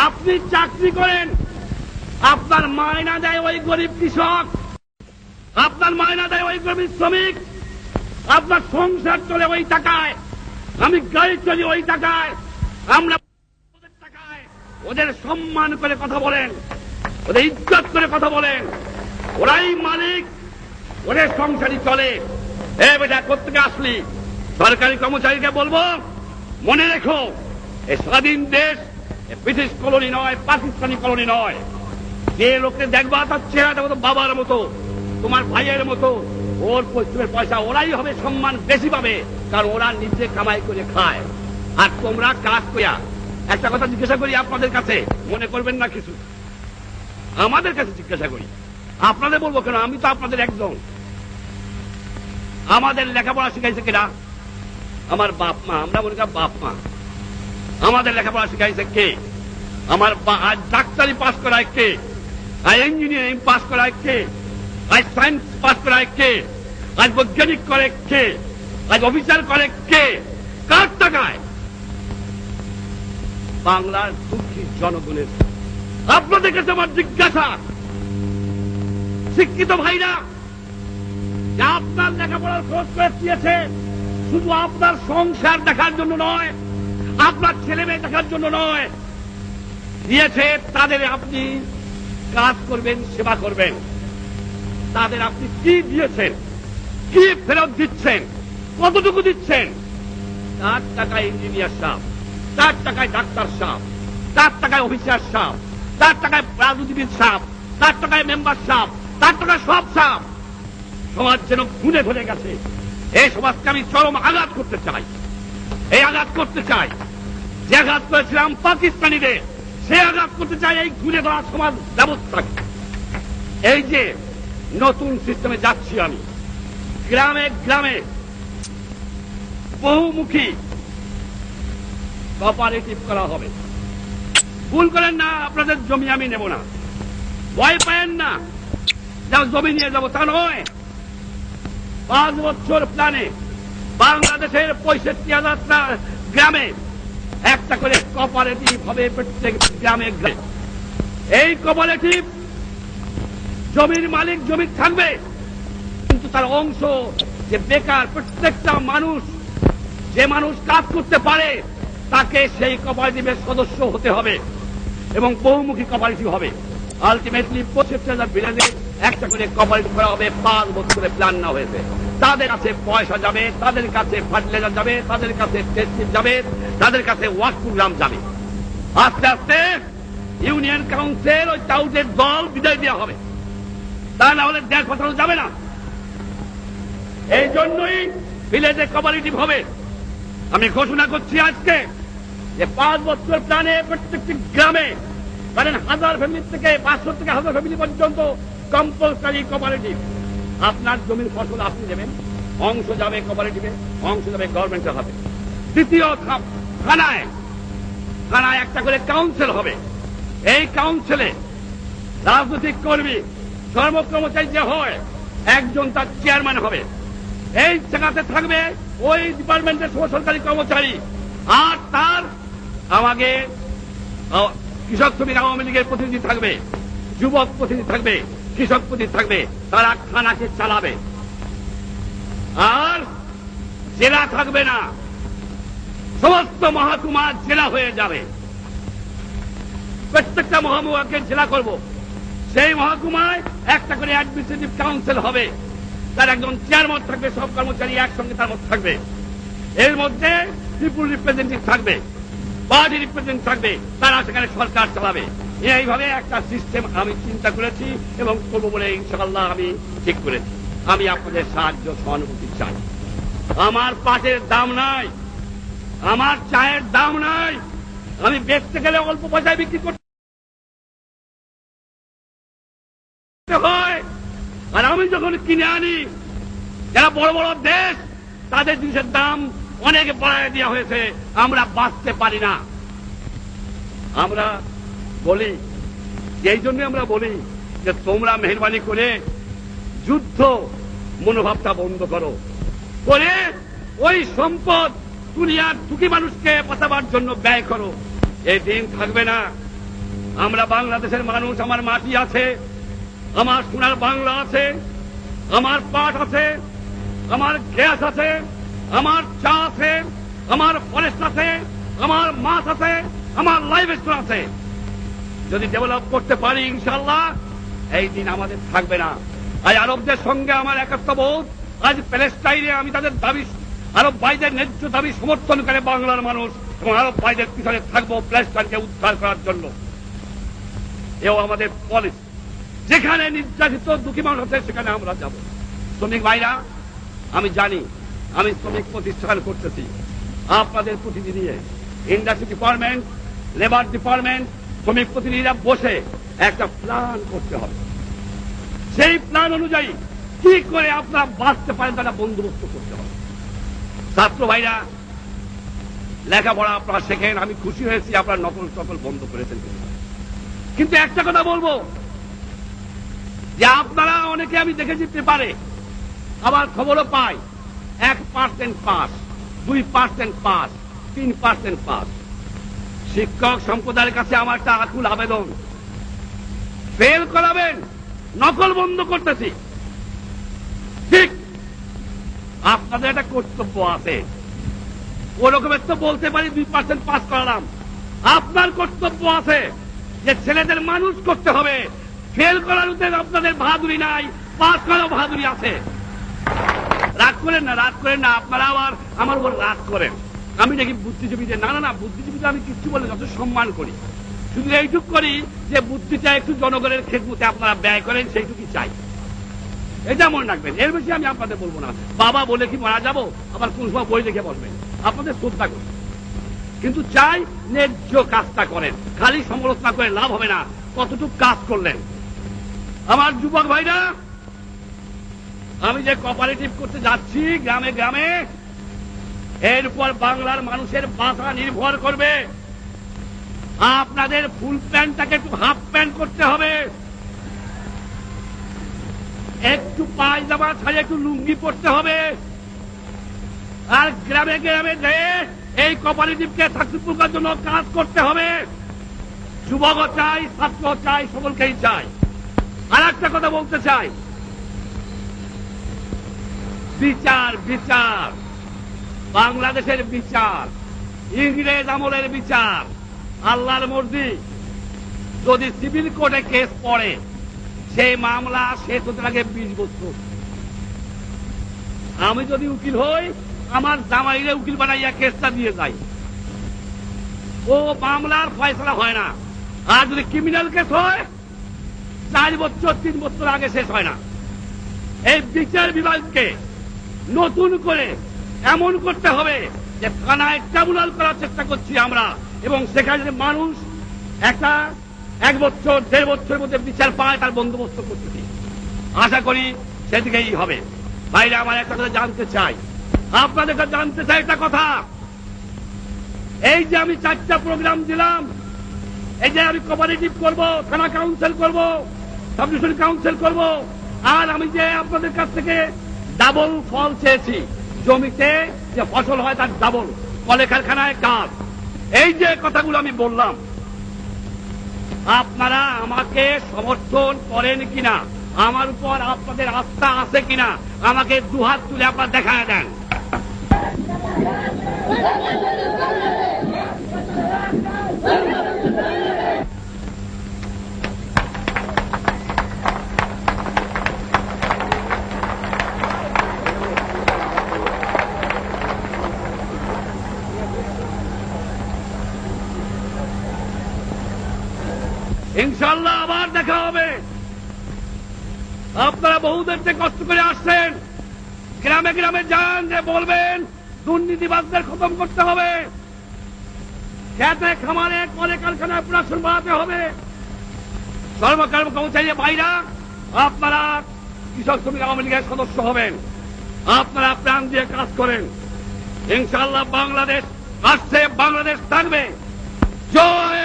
আপনি চাকরি করেন, আপনার মায়না দেয় ওই গরিব কৃষক, আপনার মায়না দেয় ওই গরিব শ্রমিক, আপনার সংসার চলে ওই টাকায়, আমি গাড়ি চলি ওই টাকায়, আমরা ওদের টাকায়। ওদের সম্মান করে কথা বলেন, ওদের ইজ্জত করে কথা বলেন, ওরাই মালিক, ওদের সংসারই চলে। এ বেটা কোত্থেকে আসলি? সরকারি কর্মচারীকে বলবো, মনে রেখো এই স্বাধীন দেশ ব্রিটিশ কলোনি নয়, পাকিস্তানি কলোনি নয়। যে লোককে দেখবা তার চেহারাটা মতো বাবার মতো, তোমার ভাইয়ের মতো, ওর পরিশ্রমের পয়সা ওরাই হবে সম্মান বেশি পাবে, কারণ ওরা নিজে কামাই করে খায়। আর তোমরা কাজ করিয়া। একটা কথা জিজ্ঞাসা করি আপনাদের কাছে, মনে করবেন না কিছু, আমাদের কাছে জিজ্ঞাসা করি, আপনাদের বলবো কেন, আমি তো আপনাদের একজন। আমাদের লেখাপড়া শিখাইছে কিনা? আমার বাপ মা। আমরা মনে করি বাপ মা। আমাদের লেখাপড়া শিখাইছে কে? আমার আজ ডাক্তারি পাস করায় কে? আজ ইঞ্জিনিয়ারিং পাস করায় কে? আজ সায়েন্স পাস করায় কে? আজ বৈজ্ঞানিক করে কে? আজ অফিসার করে কে? কার টাকায়? বাংলার দুঃখী জনগণের। আপনাদের কাছে আমার জিজ্ঞাসা, শিক্ষিত ভাইরা, যে আপনার লেখাপড়ার খরচ করে দিয়েছে শুধু আপনার সংসার দেখার জন্য নয়, আপনার ছেলে মেয়ে দেখার জন্য নয়, দিয়েছে তাদের আপনি কাজ করবেন, সেবা করবেন। তাদের আপনি কি দিয়েছেন, কি ফেরত দিচ্ছেন, কতটুকু দিচ্ছেন? তার টাকায় ইঞ্জিনিয়ার সাহেব, তার টাকায় ডাক্তার সাহেব, তার টাকায় অফিসার সাহেব, তার টাকায় রাজনীতিবিদ সাহেব, তার টাকায় মেম্বার সাহেব, তার টাকায় সব সাহেব। সমাজ যেন খুনে ধরে গেছে। এই সমাজকে আমি চরম আঘাত করতে চাই। এই আঘাত করতে চাই যে আঘাত করেছিলাম পাকিস্তানিদের, সে আঘাত করতে চাই এই ঘুরে ধরা সমাজ ব্যবস্থাকে। এই যে নতুন সিস্টেমে যাচ্ছি আমি, গ্রামে গ্রামে বহুমুখী কোঅপারেটিভ করা হবে। ভুল করেন না, আপনাদের জমি আমি নেব না, ভয় পায়েন না, যা জমি নিয়ে যাবো তা নয়। 5 বছর প্ল্যানে বাংলাদেশের 65,000 গ্রামে একটা করে কোঅপারেটিভ হবে, প্রত্যেক গ্রামে গ্রামে। এই কোঅপারেটিভ জমির মালিক জমি থাকবে, কিন্তু তার অংশ যে বেকার প্রত্যেকটা মানুষ, যে মানুষ কাজ করতে পারে, তাকে সেই কোঅপারেটিভের সদস্য হতে হবে এবং বহুমুখী কোঅপারেটিভ হবে। আলটিমেটলি 65,000 ভিলেজে একটা করে কোঅপারেটিভ করা হবে। 5 বছরে প্ল্যান না হয়েছে। তাদের কাছে পয়সা যাবে, তাদের কাছে ফার্টিলাইজার যাবে, তাদের কাছে টেস্টিং যাবে, তাদের কাছে ওয়ার্ক প্রোগ্রাম যাবে। আস্তে আস্তে ইউনিয়ন কাউন্সিল ওই টাউটের দল বিদায় দেওয়া হবে, তা না হলে দেশ বাঁচানো যাবে না। এই জন্যই ভিলেজে কোঅপারেটিভ হবে। আমি ঘোষণা করছি আজকে যে 5 বছর প্ল্যানে প্রত্যেকটি গ্রামে, ধরেন 1000 ফ্যামিলি থেকে 500 থেকে 1000 ফ্যামিলি পর্যন্ত কম্পালসারি কোঅপারেটিভ। আপনার জমির ফসল আপনি দেবেন, অংশ যাবে কোঅপারেটিভে, অংশ যাবে গভর্নমেন্টের হাতে। তৃতীয় ধাপ, থানায় থানায় একটা করে কাউন্সিল হবে। এই কাউন্সিলে রাজনৈতিক কর্মী, কর্মচারী যে হয়, একজন তার চেয়ারম্যান হবে। এই জায়গাতে থাকবে ওই ডিপার্টমেন্টের সরকারি কর্মচারী, আর তার আমাকে কৃষক শ্রমিক আওয়ামী লীগের প্রতিনিধি থাকবে, যুবক প্রতিনিধি থাকবে, কৃষক প্রতিনিধি থাকবে। তারা থানাকে চালাবে। আর জেলা থাকবে না, সমস্ত মহকুমা জেলা হয়ে যাবে। প্রত্যেকটা মহকুমাকে জেলা করব। সেই মহকুমায় একটা করে অ্যাডমিনিস্ট্রেটিভ কাউন্সিল হবে, তার একজন চেয়ারম্যান থাকবে, সব কর্মচারী একসঙ্গে তার মধ্যে থাকবে। এর মধ্যে পিপুল রিপ্রেজেন্টেটিভ থাকবে, পার্টি রিপ্রেজেন্টেটিভ থাকবে, তারা সেখানে সরকার চালাবে। এইভাবে একটা সিস্টেম আমি চিন্তা করেছি এবং করবো বলে ইনশাআল্লাহ আমি ঠিক করেছি। আমি আপনাদের সাহায্য সহানুভূতি চাই। আমার পাটের দাম নাই, আমার চায়ের দাম নাই, আমি বেচতে গেলে অল্প পয়সায় বিক্রি করতে হয়। আর আমি যখন কিনে আনি, যারা বড় বড় দেশ, তাদের জিনিসের দাম অনেক বাড়ায় দেওয়া হয়েছে, আমরা বাঁচতে পারি না। আমরা বলি, এই জন্য আমরা বলি যে তোমরা মেহরবানি করে যুদ্ধ মনোভাবটা বন্ধ করো, করে ওই সম্পদ দুনিয়ার দুঃখী মানুষকে বাঁচাবার জন্য ব্যয় করো। এই দিন থাকবে না আমরা বাংলাদেশের মানুষ, আমার মাটি আছে, আমার সোনার বাংলা আছে, আমার পাট আছে, আমার গ্যাস আছে, আমার চা আছে, আমার ফরেস্ট আছে, আমার মাছ আছে, আমার লাইভ স্টোর আছে। যদি ডেভেলপ করতে পারি ইনশাআল্লাহ এই দিন আমাদের থাকবে না। আজ আরবদের সঙ্গে আমার একাত্মবোধ, আজ প্যালেস্টাইনে আমি তাদের দাবি, আরব ভাইদের ন্যায্য দাবি সমর্থন করে বাংলার মানুষ এবং আরব ভাইদের পিছনে থাকবো প্যালেস্টাইনকে উদ্ধার করার জন্য। এও আমাদের পলিসি। যেখানে নির্যাতিত দুঃখী মানুষ আছে সেখানে আমরা যাব। শ্রমিক ভাইরা, আমি জানি আমি শ্রমিক প্রতিষ্ঠান করতেছি আপনাদের প্রতিনিধি নিয়ে। ইন্ডাস্ট্রি ডিপার্টমেন্ট, লেবার ডিপার্টমেন্ট, শ্রমিক প্রতিনিধিরা বসে একটা প্ল্যান করতে হবে। সেই প্ল্যান অনুযায়ী কি করে আপনারা বাঁচতে পারেন তারা বন্দোবস্ত করতে হবে। ছাত্র ভাইরা, লেখাপড়া আপনারা শেখেন, আমি খুশি হয়েছি আপনারা নকল টকল বন্ধ করেছেন। কিন্তু একটা কথা বলবো যে আপনারা অনেকে আমি দেখেছি পেপারে, আবার খবরও পাই 1% পাস, 2% পাস, 3% পাস। শিক্ষক সম্প্রদায়ের কাছে আমার একটা আকুল আবেদন, ফেল করাবেন, নকল বন্ধ করতেছি। ঠিক আপনাদের একটা কর্তব্য আছে, ওরকমের তো বলতে পারি 2% পাস করালাম। আপনার কর্তব্য আছে যে ছেলেদের মানুষ করতে হবে। ফেল করার উদ্দেশ্যে আপনাদের বাহাদুরি নাই, পাস করার বাহাদুরি আছে। রাগ করেন না, রাগ করেন না, আপনারা আবার আমার উপর রাগ করেন। আমি নাকি বুদ্ধিজীবীদের, না না না, বুদ্ধিজীবীদের আমি কিছু বলে যত সম্মান করি, শুধু এইটুক করি যে বুদ্ধিটা একটু জনগণের খেদমতে আপনারা ব্যয় করেন, সেইটুকুই চাই। এটা মনে রাখবেন, এর বেশি আমি আপনাদের বলবো না। বাবা বলে কি মারা যাবো, আবার কোন সময় বই লিখে বসবেন, আপনাদের শ্রদ্ধা করি। কিন্তু চাই ন্যায্য কাজটা করেন, খালি সমালোচনা করে লাভ হবে না, কতটুকু কাজ করলেন। আমার যুবক ভাইরা, আমি যে কোঅপারেটিভ করতে যাচ্ছি গ্রামে গ্রামে, এর উপর বাংলার মানুষের বাঁচা নির্ভর করবে। আপনাদের ফুল প্যান্টটাকে একটু হাফ প্যান্ট করতে হবে, একটু পায়জামা ছাড়িয়ে একটু লুঙ্গি পড়তে হবে, আর গ্রামে গ্রামে যেয়ে এই কোঅপারেটিভকে সাকসেসফুল করার জন্য কাজ করতে হবে। যুবক চাই, ছাত্র চাই, সকলকেই চাই। আর একটা কথা বলতে চাই, বিচার বিচার, বাংলাদেশের বিচার, ইংরেজ আমলের বিচার, আল্লাহর মর্জি। যদি সিভিল কোর্টে কেস পড়ে, সেই মামলা শেষ হতে লাগে 20 বছর। আমি যদি উকিল হই, আমার জামাইরে উকিল বানাইয়া কেসটা দিয়ে যাই, ও মামলার ফয়সলা হয় না। আর যদি ক্রিমিনাল কেস হয়, 4 বছর 3 বছর আগে শেষ হয় না। এই বিচার বিভাগকে নতুন করে এমন করতে হবে যে থানায় ট্রাইব্যুনাল করার চেষ্টা করছি আমরা, এবং সেখানে মানুষ একটা 1 বছর 1.5 বছরের মধ্যে বিচার পায়, তার বন্দোবস্ত করতেছি। আশা করি সেদিকেই হবে। ভাইরা, আমার একটা কথা জানতে চাই, আপনাদের কাছে জানতে চাই একটা কথা। এই যে আমি 4টা প্রোগ্রাম দিলাম, এই যে আমি কোঅপারেটিভ করব, থানা কাউন্সিল করব, সাব ডিভিশন কাউন্সিল করব, আর আমি যে আপনাদের কাছ থেকে ডাবল ফল চেয়েছি, জমিতে যে ফসল হয় তার ডাবল, কলে কারখানায় কাজ, এই যে কথাগুলো আমি বললাম, আপনারা আমাকে সমর্থন করেন কিনা, আমার উপর আপনাদের আস্থা আছে কিনা, আমাকে দুহাত তুলে আপনারা দেখায় দেন। ইনশাআল্লাহ আবার দেখা হবে। আপনারা বহুদের থেকে কষ্ট করে আসছেন, গ্রামে গ্রামে যান, যে বলবেন দুর্নীতিবাজদের খতম করতে হবে, খেতে খামারে কলে কারখানায় প্রোডাকশন বাড়াতে হবে। কর্মচারী ভাইরা, আপনারা কৃষক শ্রমিক আওয়ামী লীগের সদস্য হবেন, আপনারা প্রাণ দিয়ে কাজ করেন। ইনশাআল্লাহ বাংলাদেশ আসছে, বাংলাদেশ থাকবে। জয়